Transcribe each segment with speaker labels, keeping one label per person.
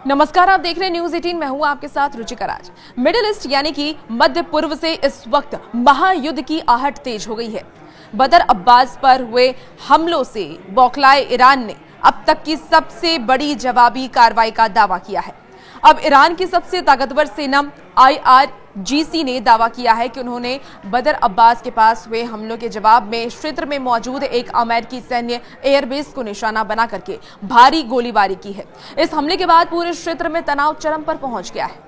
Speaker 1: नमस्कार, आप देख रहे हैं न्यूज 18। मैं हूं आपके साथ रुचिका राज। मिडिल ईस्ट यानी कि मध्य पूर्व से इस वक्त महायुद्ध की आहट तेज हो गई है। बदर अब्बास पर हुए हमलों से बौखलाए ईरान ने अब तक की सबसे बड़ी जवाबी कार्रवाई का दावा किया है। अब ईरान की सबसे ताकतवर सेना IRGC ने दावा किया है कि उन्होंने बदर अब्बास के पास हुए हमलों के जवाब में क्षेत्र में मौजूद एक अमेरिकी सैन्य एयरबेस को निशाना बना करके भारी गोलीबारी की है। इस हमले के बाद पूरे क्षेत्र में तनाव चरम पर पहुंच गया है।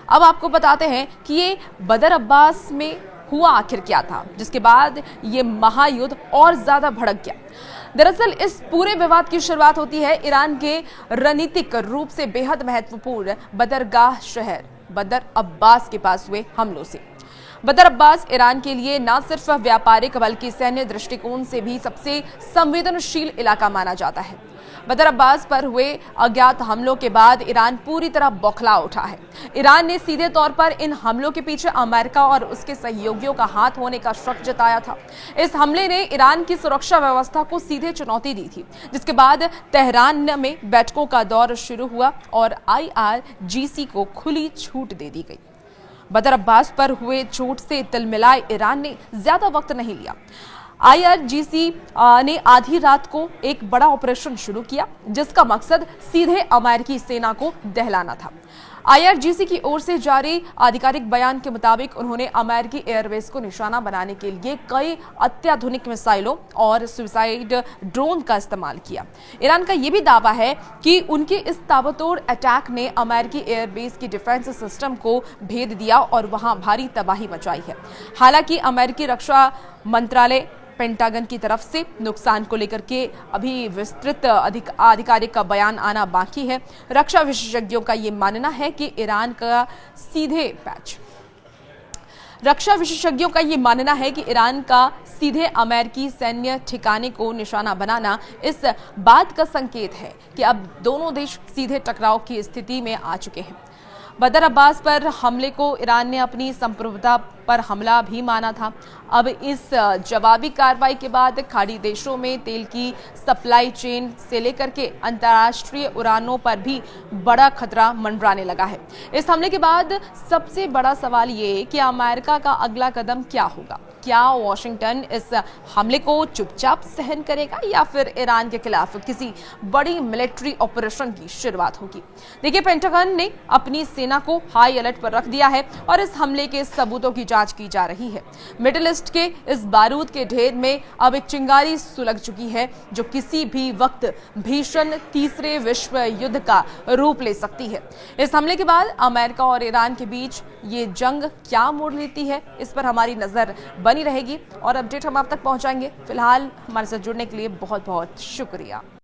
Speaker 1: अब आपको बताते हैं कि ये बदर अब्बास में हुआ आखिर क्या था, जिसके बाद ये महायुद्ध और ज्यादा भड़क गया। दरअसल इस पूरे विवाद की शुरुआत होती है ईरान के रणनीतिक रूप से बेहद महत्वपूर्ण बदरगाह शहर बदर अब्बास के पास हुए हमलों से। बदर अब्बास ईरान के लिए न सिर्फ व्यापारिक बल्कि सैन्य दृष्टिकोण से भी सबसे संवेदनशील इलाका माना जाता है। बदर अब्बास पर हुए अज्ञात हमलों के बाद ईरान पूरी तरह बौखला उठा है। ईरान ने सीधे तौर पर इन हमलों के पीछे अमेरिका और उसके सहयोगियों का हाथ होने का शक जताया था। इस हमले ने ईरान की सुरक्षा व्यवस्था को सीधे चुनौती दी थी, जिसके बाद तेहरान में बैठकों का दौर शुरू हुआ और IRGC को खुली छूट दे दी गई। बदर अब्बास पर हुए चोट से तिलमिलाए ईरान ने ज्यादा वक्त नहीं लिया। IRGC ने आधी रात को एक बड़ा ऑपरेशन शुरू किया, जिसका मकसद सीधे अमेरिकी सेना को दहलाना था। IRGC की ओर से जारी आधिकारिक बयान के मुताबिक उन्होंने अमेरिकी एयरबेस को निशाना बनाने के लिए कई अत्याधुनिक मिसाइलों और सुसाइड ड्रोन का इस्तेमाल किया। ईरान का यह भी दावा है कि उनके इस ताबड़तोड़ अटैक ने अमेरिकी एयरबेस की डिफेंस सिस्टम को भेद दिया और वहां भारी तबाही मचाई है। हालांकि अमेरिकी रक्षा मंत्रालय पेंटागन की तरफ से नुकसान को लेकर के अभी विस्तृत आधिकारिक का बयान आना बाकी है। रक्षा विशेषज्ञों का यह मानना है कि ईरान का सीधे अमेरिकी सैन्य ठिकाने को निशाना बनाना इस बात का संकेत है कि अब दोनों देश सीधे टकराव की स्थिति में आ चुके हैं। बदर अब्बास पर हमले को ईरान ने अपनी संप्रभुता पर हमला भी माना था। अब इस जवाबी कार्रवाई के बाद खाड़ी देशों में तेल की सप्लाई चेन से लेकर के अंतर्राष्ट्रीय उड़ानों पर भी बड़ा खतरा मंडराने लगा है। इस हमले के बाद सबसे बड़ा सवाल ये है कि अमेरिका का अगला कदम क्या होगा। क्या वॉशिंगटन इस हमले को चुपचाप सहन करेगा या फिर ईरान के खिलाफ किसी बड़ी मिलिट्री ऑपरेशन की शुरुआत होगी। देखिए, पेंटागन ने अपनी सेना को हाई अलर्ट पर रख दिया है और इस हमले के सबूतों की जांच की जा रही है। मिडिल ईस्ट के इस बारूद के ढेर में अब एक चिंगारी सुलग चुकी है, जो किसी भी वक्त भीषण तीसरे विश्व युद्ध का रूप ले सकती है। इस हमले के बाद अमेरिका और ईरान के बीच ये जंग क्या मोड़ लेती है, इस पर हमारी नजर बनी रहेगी और अपडेट हम आप तक पहुंचाएंगे। फिलहाल हमारे साथ जुड़ने के लिए बहुत बहुत शुक्रिया।